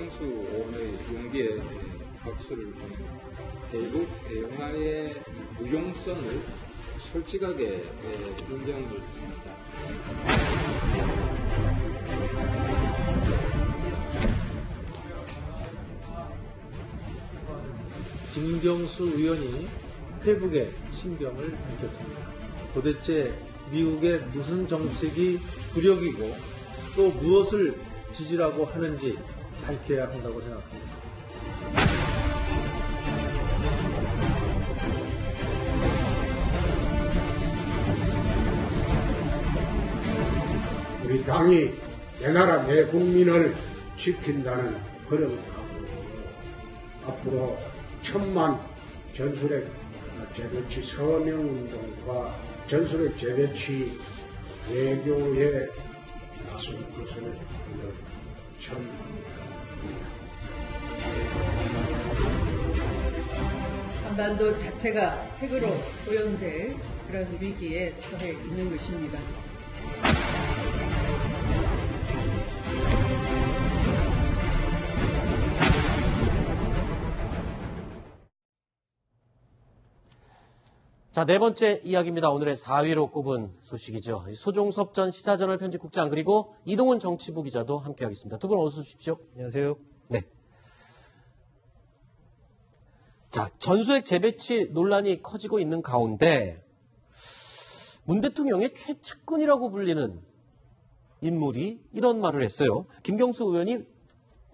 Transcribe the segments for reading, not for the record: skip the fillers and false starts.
김경수 의원의 용기에 박수를 보냅니다. 대북 대화의 무용성을 솔직하게 인정을 했습니다. 김경수 의원이 회복의 신병을 밝혔습니다. 도대체 미국의 무슨 정책이 굴욕이고 또 무엇을 지지라고 하는지 밝혀야 한다고 생각합니다. 우리 당이 내 나라 내 국민을 지킨다는 그런 각오로 앞으로 1000만 전술핵 재배치 서명운동과 전술핵 재배치 외교에 나설 것을 천명합니다. 한반도 자체가 핵으로 오염될 그런 위기에 처해 있는 것입니다. 자, 네 번째 이야기입니다. 오늘의 4위로 꼽은 소식이죠. 소종섭 전 시사저널 편집국장 그리고 이동훈 정치부 기자도 함께하겠습니다. 두 분 어서 오십시오. 안녕하세요. 네. 자, 전술핵 재배치 논란이 커지고 있는 가운데 문 대통령의 최측근이라고 불리는 인물이 이런 말을 했어요. 김경수 의원이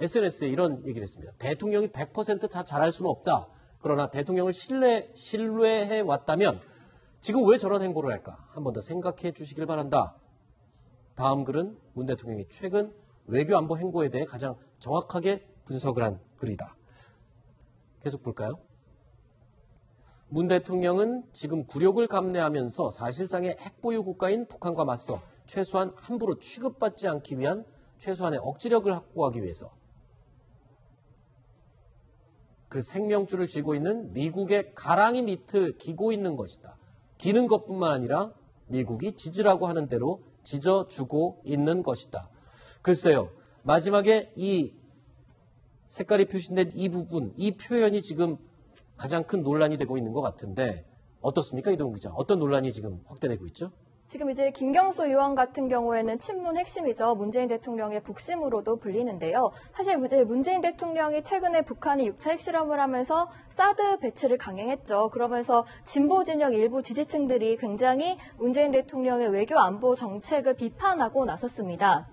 SNS에 이런 얘기를 했습니다. 대통령이 100% 다 잘할 수는 없다. 그러나 대통령을 신뢰해 왔다면 지금 왜 저런 행보를 할까? 한 번 더 생각해 주시길 바란다. 다음 글은 문 대통령이 최근 외교 안보 행보에 대해 가장 정확하게 분석을 한 글이다. 계속 볼까요? 문 대통령은 지금 굴욕을 감내하면서 사실상의 핵보유 국가인 북한과 맞서 최소한 함부로 취급받지 않기 위한 최소한의 억지력을 확보하기 위해서 그 생명줄을 쥐고 있는 미국의 가랑이 밑을 기고 있는 것이다. 기는 것뿐만 아니라 미국이 지지라고 하는 대로 지져주고 있는 것이다. 글쎄요. 마지막에 이 색깔이 표시된 이 부분, 이 표현이 지금 가장 큰 논란이 되고 있는 것 같은데 어떻습니까? 이동훈 기자. 어떤 논란이 지금 확대되고 있죠? 지금 이제 김경수 의원 같은 경우에는 친문 핵심이죠. 문재인 대통령의 북심으로도 불리는데요. 사실 이제 문재인 대통령이 최근에 북한이 6차 핵실험을 하면서 사드 배치를 강행했죠. 그러면서 진보 진영 일부 지지층들이 굉장히 문재인 대통령의 외교 안보 정책을 비판하고 나섰습니다.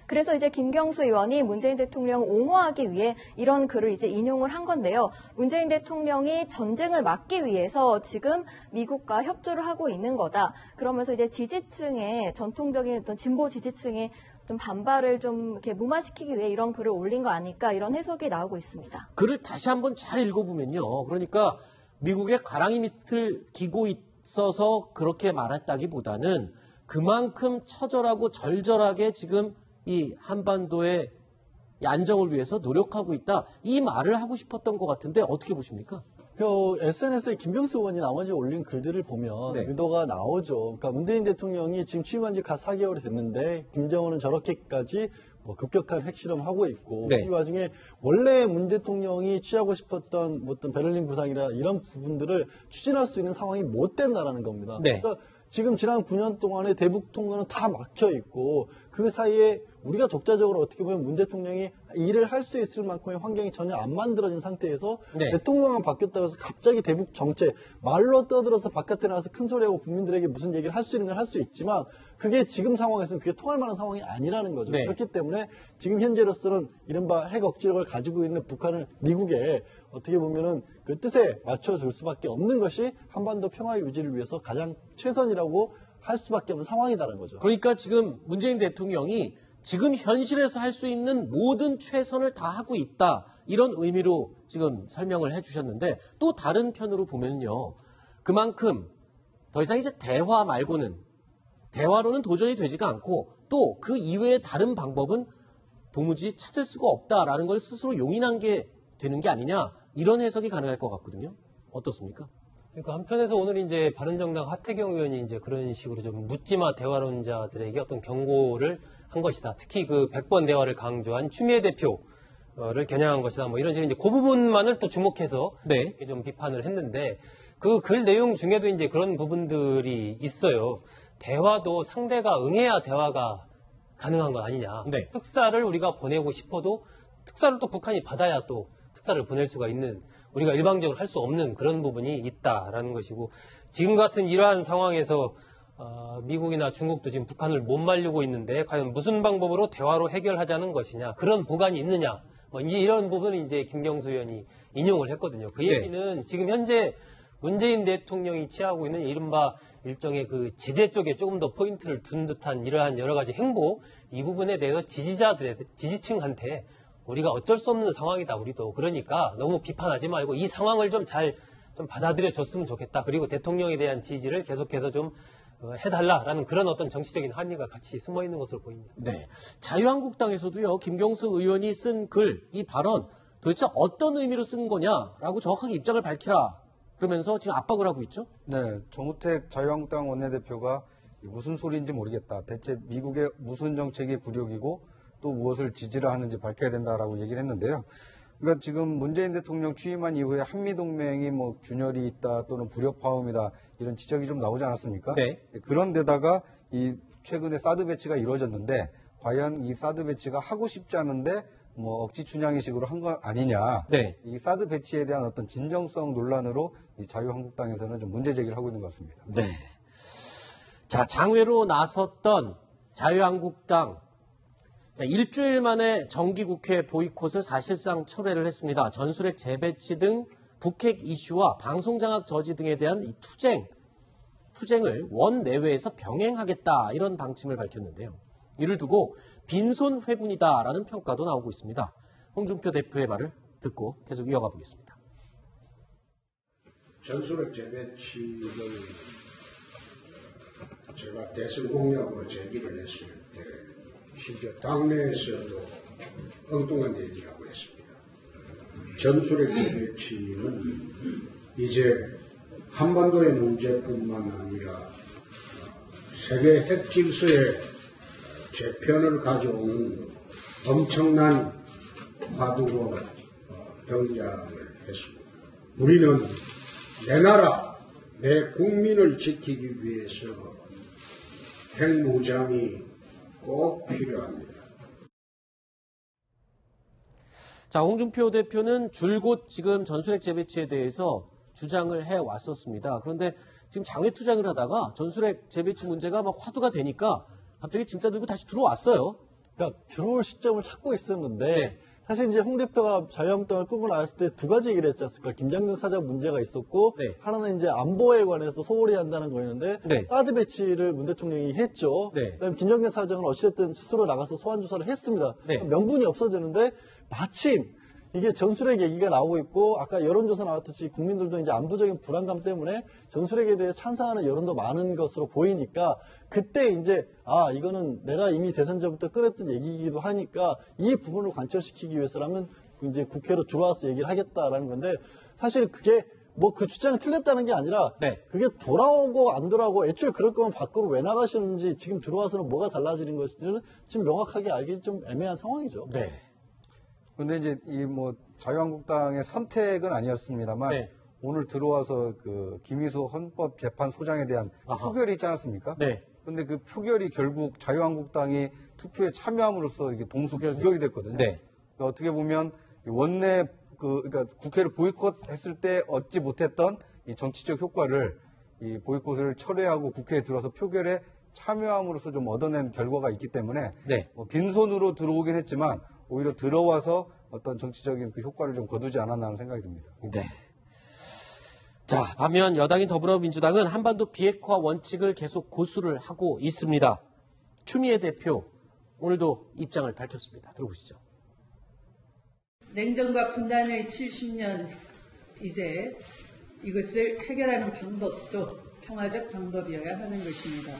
그래서 이제 김경수 의원이 문재인 대통령을 옹호하기 위해 이런 글을 이제 인용을 한 건데요. 문재인 대통령이 전쟁을 막기 위해서 지금 미국과 협조를 하고 있는 거다. 그러면서 이제 지지층의 전통적인 어떤 진보 지지층의 좀 반발을 좀 이렇게 무마시키기 위해 이런 글을 올린 거 아닐까 이런 해석이 나오고 있습니다. 글을 다시 한번 잘 읽어보면요. 그러니까 미국의 가랑이 밑을 기고 있어서 그렇게 말했다기보다는 그만큼 처절하고 절절하게 지금 이 한반도의 안정을 위해서 노력하고 있다. 이 말을 하고 싶었던 것 같은데 어떻게 보십니까? SNS에 김경수 의원이 나머지 올린 글들을 보면 네. 의도가 나오죠. 그러니까 문재인 대통령이 지금 취임한 지 4개월이 됐는데 김정은은 저렇게까지 급격한 핵실험을 하고 있고 네. 이 와중에 원래 문 대통령이 취하고 싶었던 어떤 베를린 구상이나 이런 부분들을 추진할 수 있는 상황이 못 된다라는 겁니다. 네. 그래서 지금 지난 9년 동안에 대북 통로는 다 막혀 있고 그 사이에 우리가 독자적으로 어떻게 보면 문 대통령이 일을 할 수 있을 만큼의 환경이 전혀 안 만들어진 상태에서 네. 대통령만 바뀌었다고 해서 갑자기 대북 정책 말로 떠들어서 바깥에 나가서 큰 소리하고 국민들에게 무슨 얘기를 할 수 있는 걸 할 수 있지만 그게 지금 상황에서는 그게 통할 만한 상황이 아니라는 거죠. 네. 그렇기 때문에 지금 현재로서는 이른바 핵 억지력을 가지고 있는 북한을 미국에 어떻게 보면은 그 뜻에 맞춰줄 수밖에 없는 것이 한반도 평화 유지를 위해서 가장 최선이라고 할 수밖에 없는 상황이라는 거죠. 그러니까 지금 문재인 대통령이 지금 현실에서 할 수 있는 모든 최선을 다 하고 있다. 이런 의미로 지금 설명을 해주셨는데 또 다른 편으로 보면요. 그만큼 더 이상 이제 대화 말고는 대화로는 도저히 되지가 않고 또 그 이외의 다른 방법은 도무지 찾을 수가 없다라는 걸 스스로 용인한 게 되는 게 아니냐. 이런 해석이 가능할 것 같거든요. 어떻습니까? 그러니까 한편에서 오늘 이제 바른정당 하태경 의원이 이제 그런 식으로 좀 묻지마 대화론자들에게 어떤 경고를 한 것이다. 특히 그 100번 대화를 강조한 추미애 대표 겨냥한 것이다. 뭐 이런 식으로 이제 그 부분만을 또 주목해서 네. 이렇게 좀 비판을 했는데 그 글 내용 중에도 이제 그런 부분들이 있어요. 대화도 상대가 응해야 대화가 가능한 건 아니냐. 네. 특사를 우리가 보내고 싶어도 특사를 또 북한이 받아야 또 특사를 보낼 수가 있는 우리가 일방적으로 할 수 없는 그런 부분이 있다라는 것이고 지금 같은 이러한 상황에서 미국이나 중국도 지금 북한을 못 말리고 있는데 과연 무슨 방법으로 대화로 해결하자는 것이냐 그런 보관이 있느냐 뭐 이런 부분을 이제 김경수 의원이 인용을 했거든요. 그 얘기는 지금 현재 문재인 대통령이 취하고 있는 이른바 일종의 그 제재 쪽에 조금 더 포인트를 둔 듯한 이러한 여러 가지 행보 이 부분에 대해서 지지층한테 우리가 어쩔 수 없는 상황이다 우리도 그러니까 너무 비판하지 말고 이 상황을 좀 잘 좀 받아들여 줬으면 좋겠다. 그리고 대통령에 대한 지지를 계속해서 좀 해달라라는 그런 어떤 정치적인 함의가 같이 숨어 있는 것으로 보입니다. 네. 자유한국당에서도요, 김경수 의원이 쓴 글, 이 발언, 도대체 어떤 의미로 쓴 거냐라고 정확하게 입장을 밝히라. 그러면서 지금 압박을 하고 있죠? 네. 정우택 자유한국당 원내대표가 무슨 소리인지 모르겠다. 대체 미국의 무슨 정책이 굴욕이고 또 무엇을 지지를 하는지 밝혀야 된다라고 얘기를 했는데요. 그러니까 지금 문재인 대통령 취임한 이후에 한미동맹이 뭐 균열이 있다 또는 불협화음이다 이런 지적이 좀 나오지 않았습니까? 네. 그런데다가 이 최근에 사드 배치가 이루어졌는데 과연 이 사드 배치가 하고 싶지 않은데 뭐 억지 춘향이식으로 한 거 아니냐. 네. 이 사드 배치에 대한 어떤 진정성 논란으로 이 자유한국당에서는 좀 문제 제기를 하고 있는 것 같습니다. 네. 자, 장외로 나섰던 자유한국당. 자, 일주일 만에 정기국회 보이콧을 사실상 철회를 했습니다. 전술핵 재배치 등 북핵 이슈와 방송장악 저지 등에 대한 이 투쟁을 원내외에서 병행하겠다 이런 방침을 밝혔는데요. 이를 두고 빈손 회군이다라는 평가도 나오고 있습니다. 홍준표 대표의 말을 듣고 계속 이어가 보겠습니다. 전술핵 재배치를 제가 대선 공약으로 제기를 했을 때 실제 당내에서도 엉뚱한 얘기라고 했습니다. 전술핵 재배치는 이제 한반도의 문제뿐만 아니라 세계 핵 질서의 재편을 가져오는 엄청난 화두로 등장을 했습니다. 우리는 내 나라, 내 국민을 지키기 위해서 핵무장이 꼭 필요합니다. 자, 홍준표 대표는 줄곧 지금 전술핵 재배치에 대해서 주장을 해왔었습니다. 그런데 지금 장외 투쟁을 하다가 전술핵 재배치 문제가 막 화두가 되니까 갑자기 짐 싸들고 다시 들어왔어요. 그러니까 들어올 시점을 찾고 있었는데 네. 사실 이제 홍 대표가 자유한국당을 끌고 나왔을 때 두 가지 얘기를 했지 않습니까? 김장경 사장 문제가 있었고 네. 하나는 이제 안보에 관해서 소홀히 한다는 거였는데 네. 사드 배치를 문 대통령이 했죠. 네. 그다음에 김정gen 사장은 어찌됐든 스스로 나가서 소환 조사를 했습니다. 네. 명분이 없어지는데 마침 이게 전술핵 얘기가 나오고 있고 아까 여론조사 나왔듯이 국민들도 이제 안보적인 불안감 때문에 전술핵에 대해 찬성하는 여론도 많은 것으로 보이니까 그때 이제 이거는 내가 이미 대선 전부터 꺼냈던 얘기이기도 하니까 이 부분을 관철시키기 위해서라면 이제 국회로 들어와서 얘기를 하겠다라는 건데 사실 그게 뭐 그 주장이 틀렸다는 게 아니라 네. 그게 돌아오고 안 돌아오고 애초에 그럴 거면 밖으로 왜 나가시는지 지금 들어와서는 뭐가 달라지는 것인지는 지금 명확하게 알기 좀 애매한 상황이죠. 네. 그런데 이제 이 뭐 자유한국당의 선택은 아니었습니다만 네. 오늘 들어와서 그 김희수 헌법재판소장에 대한 표결이 있지 않았습니까? 네. 그런데 그 표결이 결국 자유한국당이 투표에 참여함으로써 이게 동수 부결이 됐거든요. 네. 그러니까 어떻게 보면 원내 그러니까 국회를 보이콧했을 때 얻지 못했던 이 정치적 효과를 이 보이콧을 철회하고 국회에 들어서 표결에 참여함으로써 좀 얻어낸 결과가 있기 때문에 네. 뭐 빈손으로 들어오긴 했지만 오히려 들어와서 어떤 정치적인 그 효과를 좀 거두지 않았나 하는 생각이 듭니다. 네. 자, 반면 여당인 더불어민주당은 한반도 비핵화 원칙을 계속 고수를 하고 있습니다. 추미애 대표 오늘도 입장을 밝혔습니다. 들어보시죠. 냉전과 분단의 70년 이제 이것을 해결하는 방법도 평화적 방법이어야 하는 것입니다.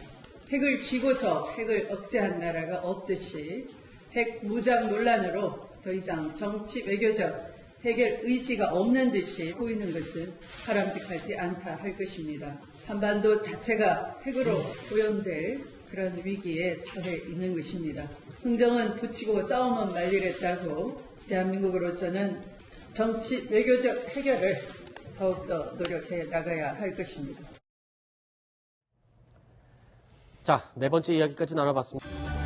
핵을 쥐고서 핵을 억제한 나라가 없듯이 핵 무장 논란으로 더 이상 정치 외교적 해결 의지가 없는 듯이 보이는 것은 바람직하지 않다 할 것입니다. 한반도 자체가 핵으로 오염될 그런 위기에 처해 있는 것입니다. 흥정은 붙이고 싸움은 말리랬다고 대한민국으로서는 정치 외교적 해결을 더욱더 노력해 나가야 할 것입니다. 자, 네 번째 이야기까지 나눠봤습니다.